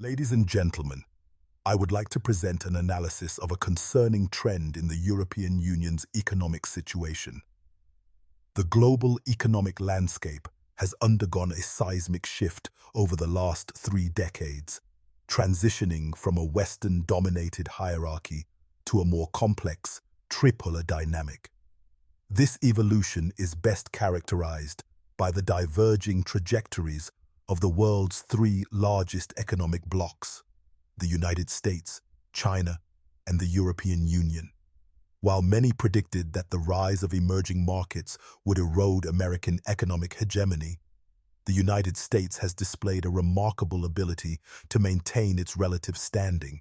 Ladies and gentlemen, I would like to present an analysis of a concerning trend in the European Union's economic situation. The global economic landscape has undergone a seismic shift over the last 3 decades, transitioning from a Western-dominated hierarchy to a more complex, tripolar dynamic. This evolution is best characterized by the diverging trajectories of the world's three largest economic blocs, the United States, China, and the European Union. While many predicted that the rise of emerging markets would erode American economic hegemony, the United States has displayed a remarkable ability to maintain its relative standing.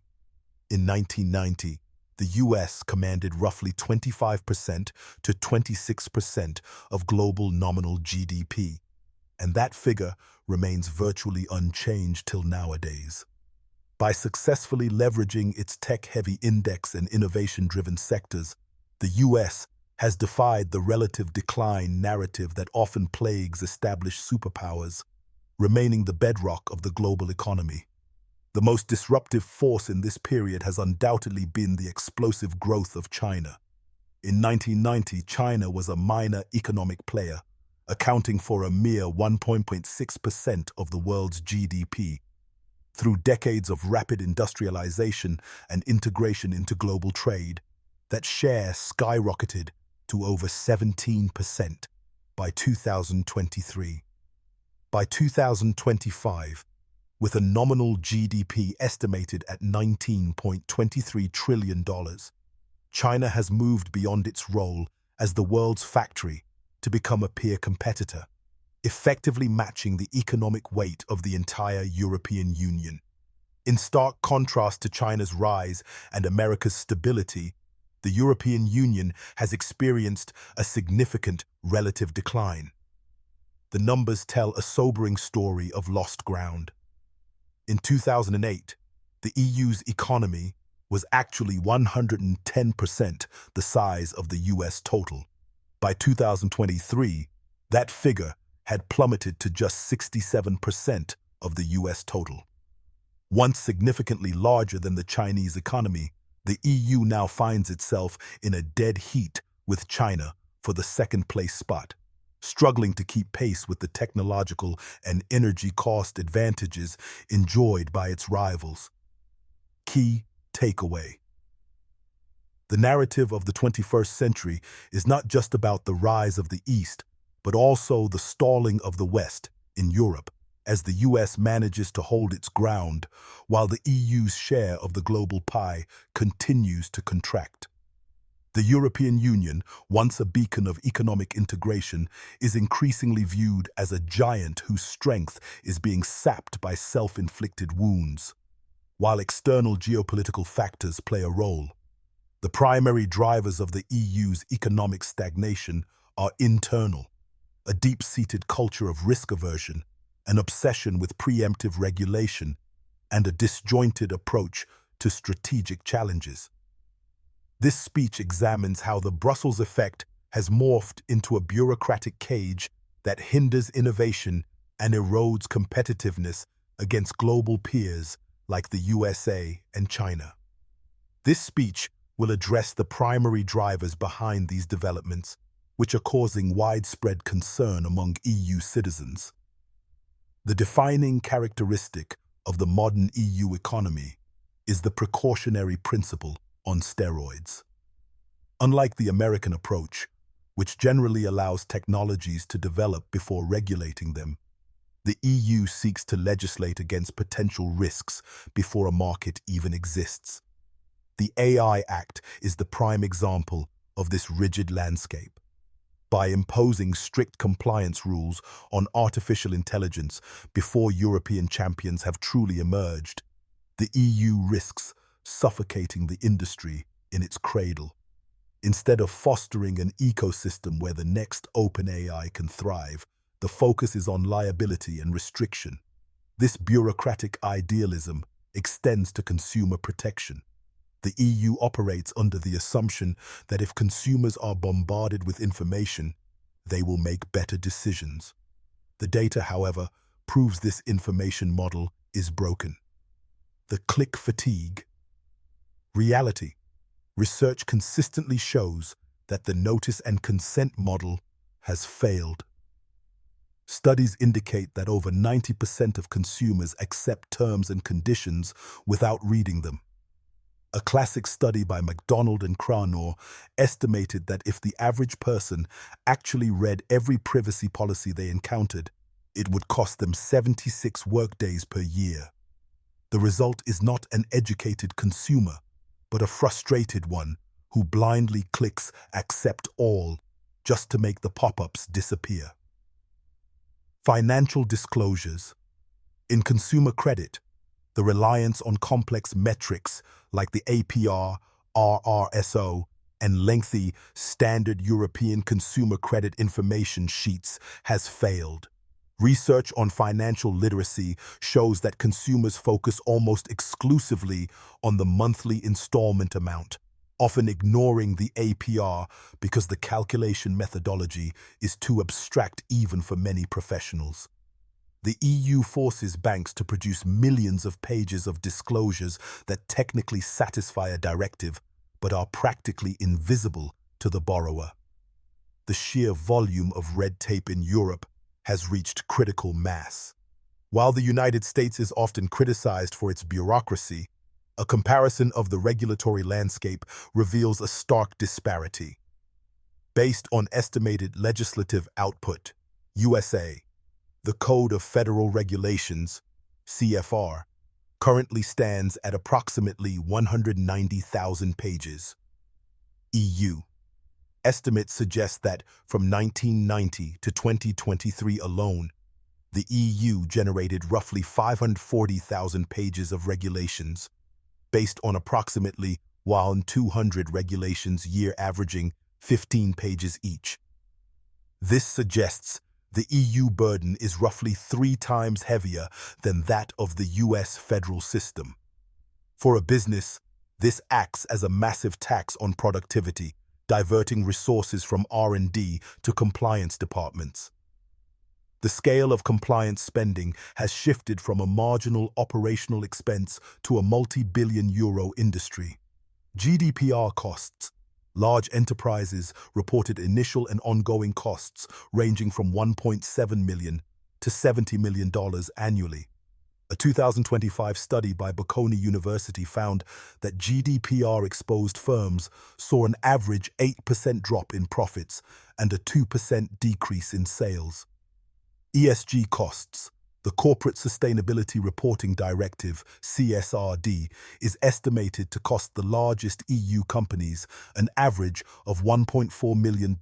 In 1990, the U.S. commanded roughly 25% to 26% of global nominal GDP, and that figure remains virtually unchanged till nowadays. By successfully leveraging its tech-heavy index and innovation-driven sectors, the U.S. has defied the relative decline narrative that often plagues established superpowers, remaining the bedrock of the global economy. The most disruptive force in this period has undoubtedly been the explosive growth of China. In 1990, China was a minor economic player, accounting for a mere 1.6% of the world's GDP. Through decades of rapid industrialization and integration into global trade, that share skyrocketed to over 17% by 2023. By 2025, with a nominal GDP estimated at $19.23 trillion, China has moved beyond its role as the world's factory to become a peer competitor, effectively matching the economic weight of the entire European Union. In stark contrast to China's rise and America's stability, the European Union has experienced a significant relative decline. The numbers tell a sobering story of lost ground. In 2008, the EU's economy was actually 110% the size of the US total. By 2023, that figure had plummeted to just 67% of the US total. Once significantly larger than the Chinese economy, the EU now finds itself in a dead heat with China for the second-place spot, struggling to keep pace with the technological and energy cost advantages enjoyed by its rivals. Key takeaway: the narrative of the 21st century is not just about the rise of the East, but also the stalling of the West in Europe, as the US manages to hold its ground while the EU's share of the global pie continues to contract. The European Union, once a beacon of economic integration, is increasingly viewed as a giant whose strength is being sapped by self-inflicted wounds. While external geopolitical factors play a role, the primary drivers of the EU's economic stagnation are internal: a deep-seated culture of risk aversion, an obsession with preemptive regulation, and a disjointed approach to strategic challenges. This speech examines how the Brussels effect has morphed into a bureaucratic cage that hinders innovation and erodes competitiveness against global peers like the USA and China. This speech will address the primary drivers behind these developments, which are causing widespread concern among EU citizens. The defining characteristic of the modern EU economy is the precautionary principle on steroids. Unlike the American approach, which generally allows technologies to develop before regulating them, the EU seeks to legislate against potential risks before a market even exists. The AI Act is the prime example of this rigid landscape. By imposing strict compliance rules on artificial intelligence before European champions have truly emerged, the EU risks suffocating the industry in its cradle. Instead of fostering an ecosystem where the next open AI can thrive, the focus is on liability and restriction. This bureaucratic idealism extends to consumer protection. The EU operates under the assumption that if consumers are bombarded with information, they will make better decisions. The data, however, proves this information model is broken. the click fatigue. Reality. Research consistently shows that the notice and consent model has failed. Studies indicate that over 90% of consumers accept terms and conditions without reading them. A classic study by MacDonald and Cranor estimated that if the average person actually read every privacy policy they encountered, it would cost them 76 workdays per year. The result is not an educated consumer, but a frustrated one who blindly clicks accept all just to make the pop-ups disappear. Financial disclosures. In consumer credit, the reliance on complex metrics like the APR, RRSO, and lengthy standard European consumer credit information sheets has failed. Research on financial literacy shows that consumers focus almost exclusively on the monthly installment amount, often ignoring the APR because the calculation methodology is too abstract even for many professionals. The EU forces banks to produce millions of pages of disclosures that technically satisfy a directive, but are practically invisible to the borrower. The sheer volume of red tape in Europe has reached critical mass. While the United States is often criticized for its bureaucracy, a comparison of the regulatory landscape reveals a stark disparity. Based on estimated legislative output, USA, the Code of Federal Regulations, CFR, currently stands at approximately 190,000 pages. EU. Estimates suggest that from 1990 to 2023 alone, the EU generated roughly 540,000 pages of regulations, based on approximately 1,200 regulations year averaging 15 pages each. This suggests the EU burden is roughly 3 times heavier than that of the US federal system. For a business, this acts as a massive tax on productivity, diverting resources from R&D to compliance departments. The scale of compliance spending has shifted from a marginal operational expense to a multi-billion euro industry. GDPR costs. Large enterprises reported initial and ongoing costs ranging from $1.7 million to $70 million annually. A 2025 study by Bocconi University found that GDPR-exposed firms saw an average 8% drop in profits and a 2% decrease in sales. ESG costs. The Corporate Sustainability Reporting Directive, CSRD, is estimated to cost the largest EU companies an average of $1.4 million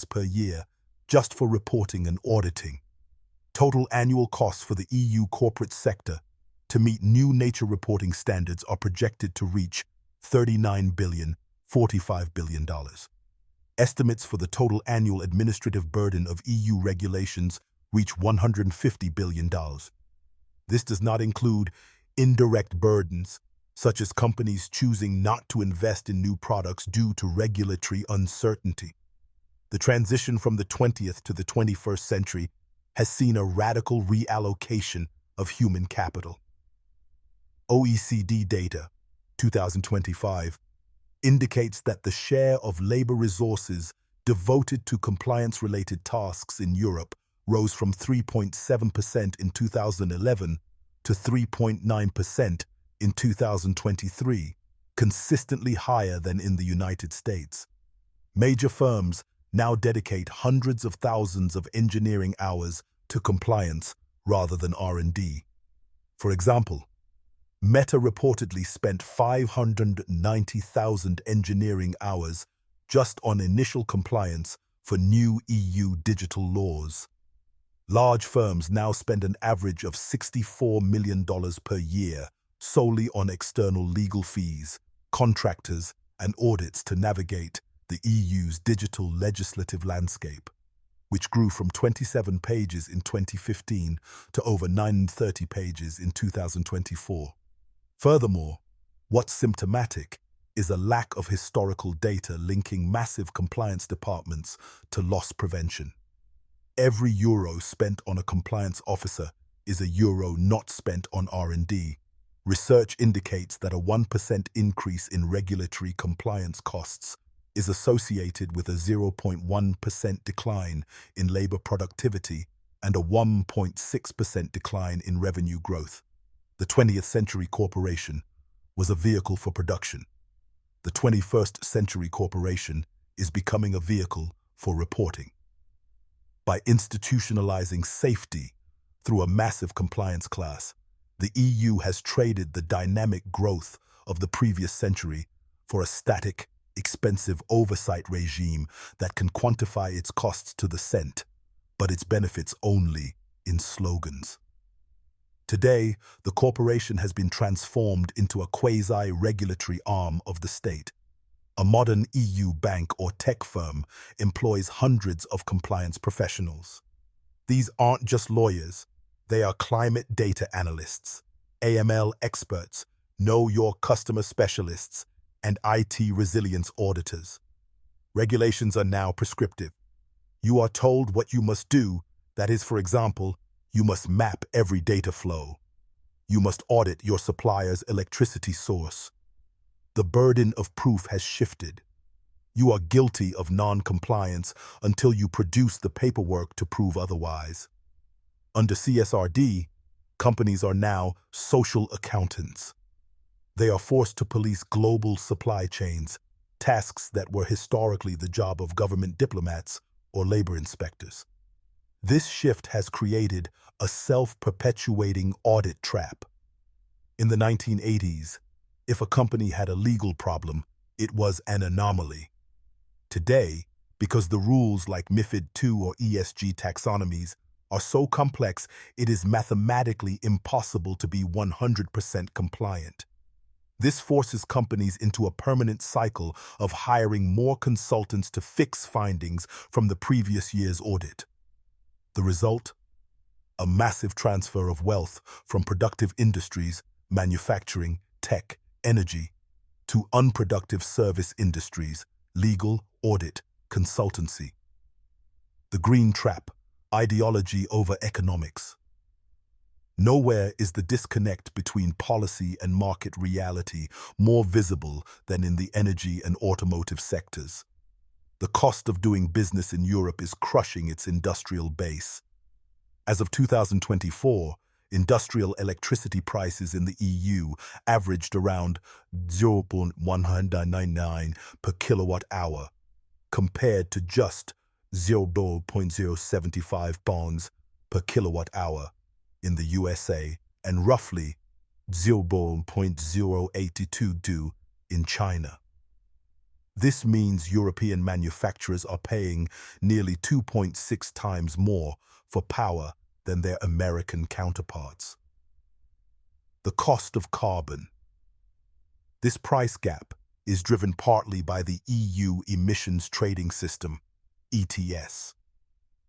per year just for reporting and auditing. Total annual costs for the EU corporate sector to meet new nature reporting standards are projected to reach $39 billion, $45 billion. Estimates for the total annual administrative burden of EU regulations reach $150 billion. This does not include indirect burdens, such as companies choosing not to invest in new products due to regulatory uncertainty. The transition from the 20th to the 21st century has seen a radical reallocation of human capital. OECD data, 2025, indicates that the share of labor resources devoted to compliance-related tasks in Europe rose from 3.7% in 2011 to 3.9% in 2023, consistently higher than in the United States. Major firms now dedicate hundreds of thousands of engineering hours to compliance rather than R&D. For example, Meta reportedly spent 590,000 engineering hours just on initial compliance for new EU digital laws. Large firms now spend an average of $64 million per year solely on external legal fees, contractors, and audits to navigate the EU's digital legislative landscape, which grew from 27 pages in 2015 to over 930 pages in 2024. Furthermore, what's symptomatic is a lack of historical data linking massive compliance departments to loss prevention. Every euro spent on a compliance officer is a euro not spent on R&D, Research indicates that a 1% increase in regulatory compliance costs is associated with a 0.1% decline in labor productivity and a 1.6% decline in revenue growth. The 20th Century Corporation was a vehicle for production. The 21st Century Corporation is becoming a vehicle for reporting. By institutionalizing safety through a massive compliance class, the EU has traded the dynamic growth of the previous century for a static, expensive oversight regime that can quantify its costs to the cent, but its benefits only in slogans. Today, the corporation has been transformed into a quasi-regulatory arm of the state. A modern EU bank or tech firm employs hundreds of compliance professionals. These aren't just lawyers. They are climate data analysts, AML experts, know your customer specialists, and IT resilience auditors. Regulations are now prescriptive. You are told what you must do. That is, for example, you must map every data flow. You must audit your supplier's electricity source. The burden of proof has shifted. You are guilty of non-compliance until you produce the paperwork to prove otherwise. Under CSRD, companies are now social accountants. They are forced to police global supply chains, tasks that were historically the job of government diplomats or labor inspectors. This shift has created a self-perpetuating audit trap. In the 1980s, if a company had a legal problem, it was an anomaly. Today, because the rules like MiFID II or ESG taxonomies are so complex, it is mathematically impossible to be 100% compliant. This forces companies into a permanent cycle of hiring more consultants to fix findings from the previous year's audit. The result? A massive transfer of wealth from productive industries, manufacturing, tech, energy, to unproductive service industries, legal, audit, consultancy. The green trap, ideology over economics. Nowhere is the disconnect between policy and market reality more visible than in the energy and automotive sectors. The cost of doing business in Europe is crushing its industrial base. As of 2024, industrial electricity prices in the EU averaged around 0.199 per kilowatt hour, compared to just 0.075 pounds per kilowatt hour in the USA and roughly 0.082 in China. This means European manufacturers are paying nearly 2.6 times more for power than their American counterparts. The cost of carbon. This price gap is driven partly by the EU Emissions Trading System, ETS.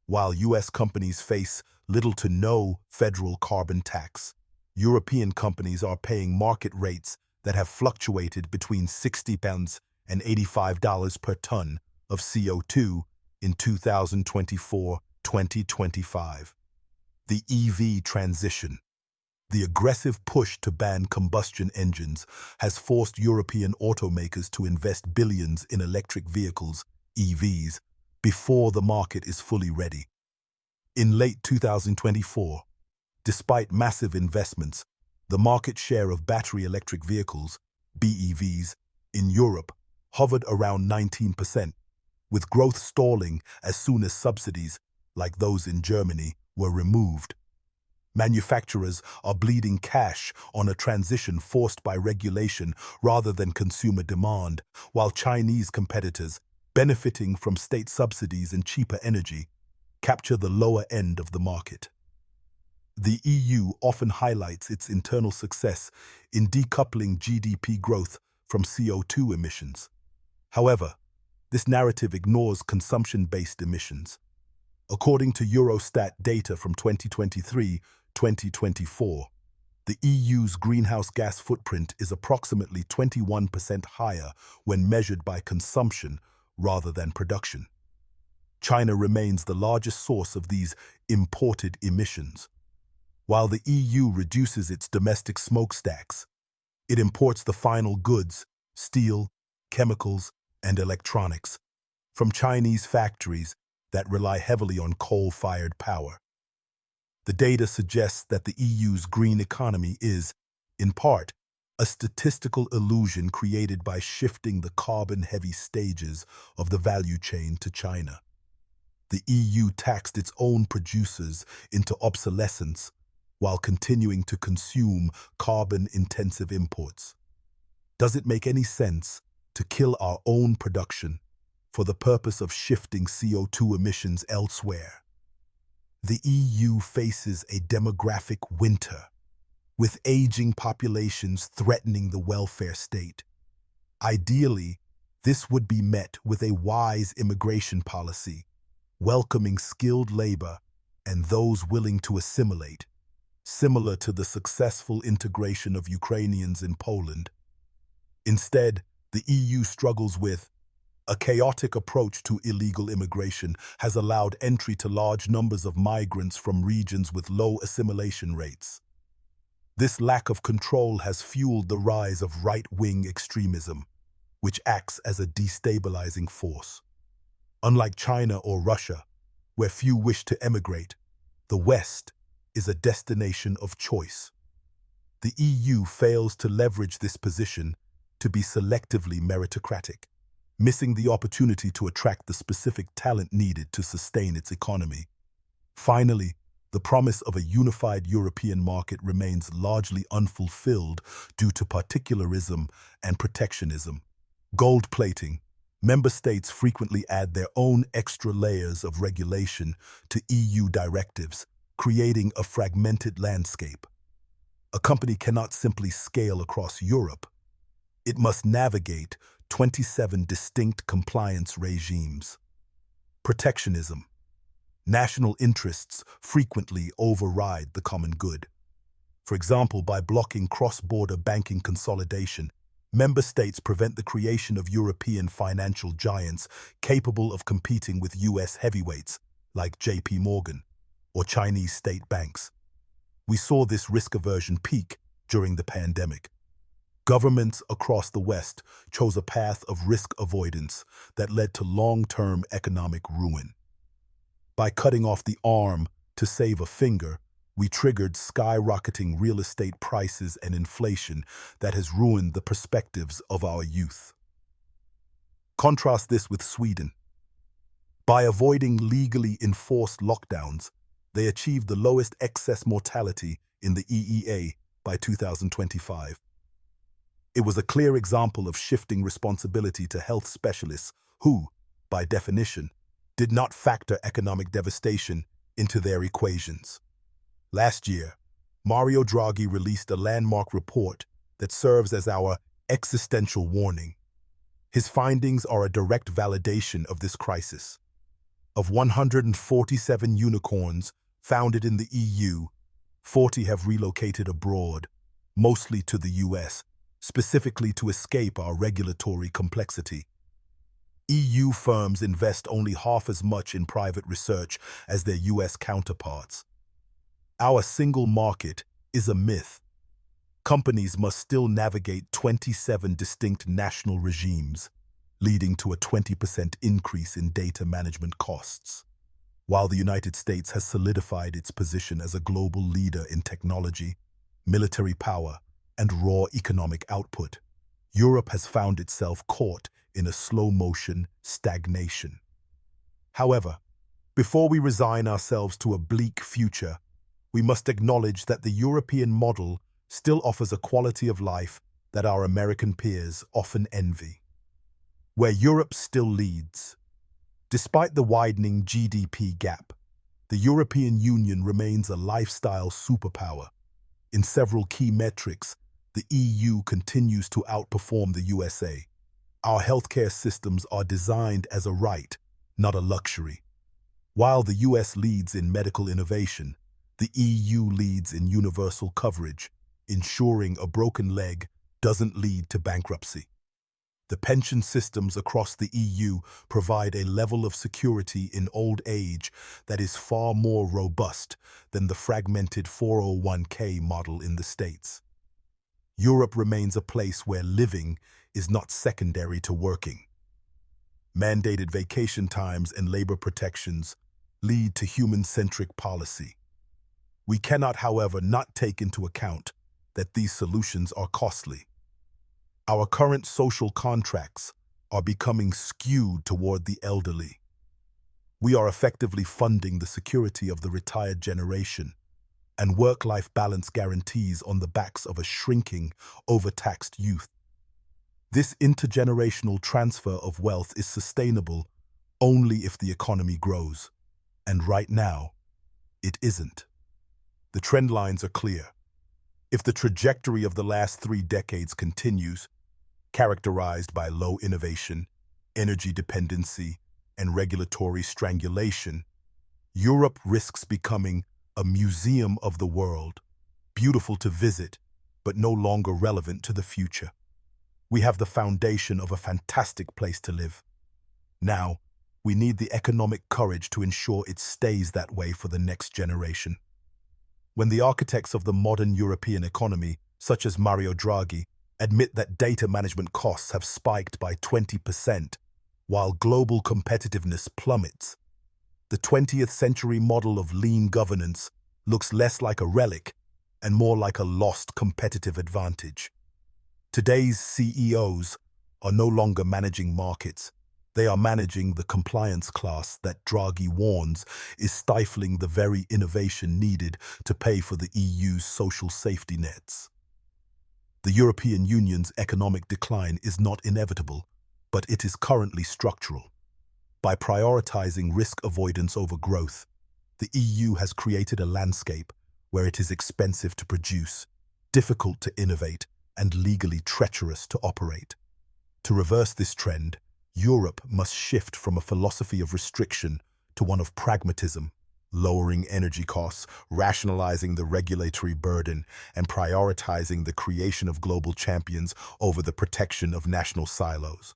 While US companies face little to no federal carbon tax, European companies are paying market rates that have fluctuated between £60 and $85 per ton of CO2 in 2024-2025. The EV transition. The aggressive push to ban combustion engines has forced European automakers to invest billions in electric vehicles, EVs, before the market is fully ready. In late 2024, despite massive investments, the market share of battery electric vehicles, BEVs, in Europe hovered around 19%, with growth stalling as soon as subsidies, like those in Germany, were removed. Manufacturers are bleeding cash on a transition forced by regulation rather than consumer demand, while Chinese competitors, benefiting from state subsidies and cheaper energy, capture the lower end of the market. The EU often highlights its internal success in decoupling GDP growth from CO2 emissions. However, this narrative ignores consumption-based emissions. According to Eurostat data from 2023-2024, the EU's greenhouse gas footprint is approximately 21% higher when measured by consumption rather than production. China remains the largest source of these imported emissions. While the EU reduces its domestic smokestacks, it imports the final goods, steel, chemicals, and electronics, from Chinese factories that rely heavily on coal-fired power. The data suggests that the EU's green economy is, in part, a statistical illusion created by shifting the carbon-heavy stages of the value chain to China. The EU taxed its own producers into obsolescence while continuing to consume carbon-intensive imports. Does it make any sense to kill our own production for the purpose of shifting CO2 emissions elsewhere? The EU faces a demographic winter, with aging populations threatening the welfare state. Ideally, this would be met with a wise immigration policy, welcoming skilled labor and those willing to assimilate, similar to the successful integration of Ukrainians in Poland. Instead, the EU struggles with a chaotic approach to illegal immigration has allowed entry to large numbers of migrants from regions with low assimilation rates. This lack of control has fueled the rise of right-wing extremism, which acts as a destabilizing force. Unlike China or Russia, where few wish to emigrate, the West is a destination of choice. The EU fails to leverage this position to be selectively meritocratic, missing the opportunity to attract the specific talent needed to sustain its economy. Finally, the promise of a unified European market remains largely unfulfilled due to particularism and protectionism. Gold plating. Member states frequently add their own extra layers of regulation to EU directives, creating a fragmented landscape. A company cannot simply scale across Europe. It must navigate 27 distinct compliance regimes. Protectionism. National interests frequently override the common good. For example, by blocking cross-border banking consolidation, member states prevent the creation of European financial giants capable of competing with US heavyweights like JP Morgan or Chinese state banks. We saw this risk aversion peak during the pandemic. Governments across the West chose a path of risk avoidance that led to long-term economic ruin. By cutting off the arm to save a finger, we triggered skyrocketing real estate prices and inflation that has ruined the perspectives of our youth. Contrast this with Sweden. By avoiding legally enforced lockdowns, they achieved the lowest excess mortality in the EEA by 2025. It was a clear example of shifting responsibility to health specialists who, by definition, did not factor economic devastation into their equations. Last year, Mario Draghi released a landmark report that serves as our existential warning. His findings are a direct validation of this crisis. Of 147 unicorns founded in the EU, 40 have relocated abroad, mostly to the US, specifically to escape our regulatory complexity. EU firms invest only half as much in private research as their US counterparts. Our single market is a myth. Companies must still navigate 27 distinct national regimes, leading to a 20% increase in data management costs. While the United States has solidified its position as a global leader in technology, military power, and raw economic output, Europe has found itself caught in a slow-motion stagnation. However, before we resign ourselves to a bleak future, we must acknowledge that the European model still offers a quality of life that our American peers often envy. Where Europe still leads. Despite the widening GDP gap, the European Union remains a lifestyle superpower. In several key metrics, the EU continues to outperform the USA. Our healthcare systems are designed as a right, not a luxury. While the US leads in medical innovation, the EU leads in universal coverage, ensuring a broken leg doesn't lead to bankruptcy. The pension systems across the EU provide a level of security in old age that is far more robust than the fragmented 401k model in the States. Europe remains a place where living is not secondary to working. Mandated vacation times and labor protections lead to human-centric policy. We cannot, however, not take into account that these solutions are costly. Our current social contracts are becoming skewed toward the elderly. We are effectively funding the security of the retired generation and work-life balance guarantees on the backs of a shrinking, overtaxed youth. This intergenerational transfer of wealth is sustainable only if the economy grows, and right now, it isn't. The trend lines are clear. If the trajectory of the last 3 decades continues, characterized by low innovation, energy dependency, and regulatory strangulation, Europe risks becoming a museum of the world, beautiful to visit, but no longer relevant to the future. We have the foundation of a fantastic place to live. Now, we need the economic courage to ensure it stays that way for the next generation. When the architects of the modern European economy, such as Mario Draghi, admit that data management costs have spiked by 20%, while global competitiveness plummets, the 20th century model of lean governance looks less like a relic and more like a lost competitive advantage. Today's CEOs are no longer managing markets. They are managing the compliance class that Draghi warns is stifling the very innovation needed to pay for the EU's social safety nets. The European Union's economic decline is not inevitable, but it is currently structural. By prioritizing risk avoidance over growth, the EU has created a landscape where it is expensive to produce, difficult to innovate, and legally treacherous to operate. To reverse this trend, Europe must shift from a philosophy of restriction to one of pragmatism, lowering energy costs, rationalizing the regulatory burden, and prioritizing the creation of global champions over the protection of national silos.